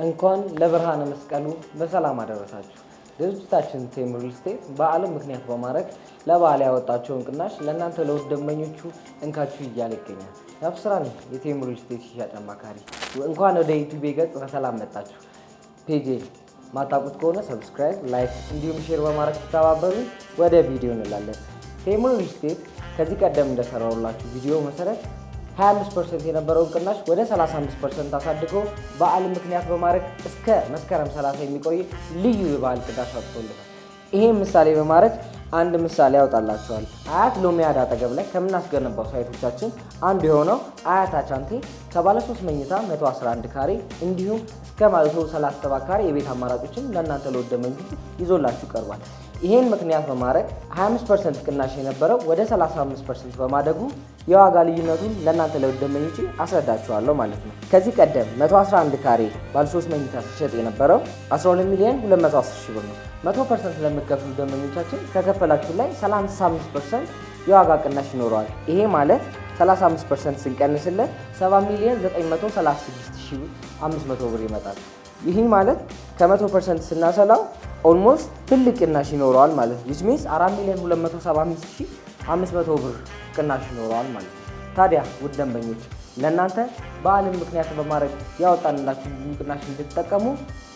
እንኳን ለብርሃነ መስቀሉ በሰላም አደረሳችሁ። ድርጅታችን ቴምር ሪል ስቴት በዓልን ምክንያት በማድረግ ለበዓል ያወጣቸውን ቅናሽ ለእናንተ ለውድ ደንበኞቹ እንካችሁ እያለ ይገኛል። ያብስራ ነኝ የቴምር ሪል ስቴት ሽያጭ አማካሪ። እንኳን ወደ ዩቲዩብ ገጽ በሰላም መጣችሁ። ፔጅ ማታውቁት ከሆነ ሰብስክራይብ፣ ላይክ እንዲሁም ሼር በማድረግ ተባበሩ። ወደ ቪዲዮ እንላለን። ቴምር ሪል ስቴት ከዚህ ቀደም እንደሰራውላችሁ ቪዲዮ መሰረት 25% የነበረውን ቅናሽ ወደ 35% አሳድጎ በዓልን ምክንያት በማድረግ እስከ መስከረም 30 የሚቆይ ልዩ የበዓል ቅናሽ አውጥቶልናል። ይሄን ምሳሌ በማድረግ አንድ ምሳሌ ያወጣላችኋል። አያት ሎሚያድ አጠገብ ላይ ከምናስገነባው ሳይቶቻችን አንዱ የሆነው አያት አቻንቴ ከባለ 3 መኝታ 111 ካሬ እንዲሁም እስከ 137 ካሬ የቤት አማራጮችን ለእናንተ ለውድ ደንበኞች ይዞላችሁ ቀርቧል። ይሄን ምክንያት በማድረግ 25% ቅናሽ የነበረው ወደ 35% በማደጉ የዋጋ ልዩነቱን ለእናንተ ለውድ ደንበኞች አስረዳችኋለሁ ማለት ነው። ከዚህ ቀደም 111 ካሬ ባለ 3 መኝታ ሲሸጥ የነበረው 12 ሚሊዮን 210 ሺህ ብር ነው። 100% ለምትከፍሉ ደንበኞቻችን ከከፈላችሁ ላይ 35% የዋጋ ቅናሽ ይኖረዋል። ይሄ ማለት 35% ስንቀንስለት 7 ሚሊዮን 936 ሺህ 500 ብር ይመጣል። ይህ ማለት ከ100% ስናሰላው ኦልሞስት ትልቅ ቅናሽ ይኖረዋል ማለት ነው። which means 4 ሚሊዮን 275 ሺህ 500 ብር ቅናሽ ይኖረዋል ማለት ነው። ታዲያ ውድ ደንበኞች ለእናንተ በዓልን ምክንያት በማድረግ ያወጣንላችሁ ቅናሽ እንድትጠቀሙ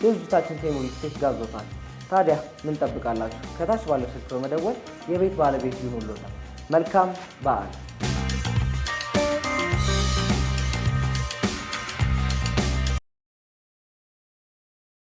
ድርጅታችን ቴምር ሪል ስቴት ጋብዞታል። ታዲያ ምን ጠብቃላችሁ? ከታች ባለው ስልክ በመደወል የቤት ባለቤት ይሁኑልዎታል። መልካም በዓል።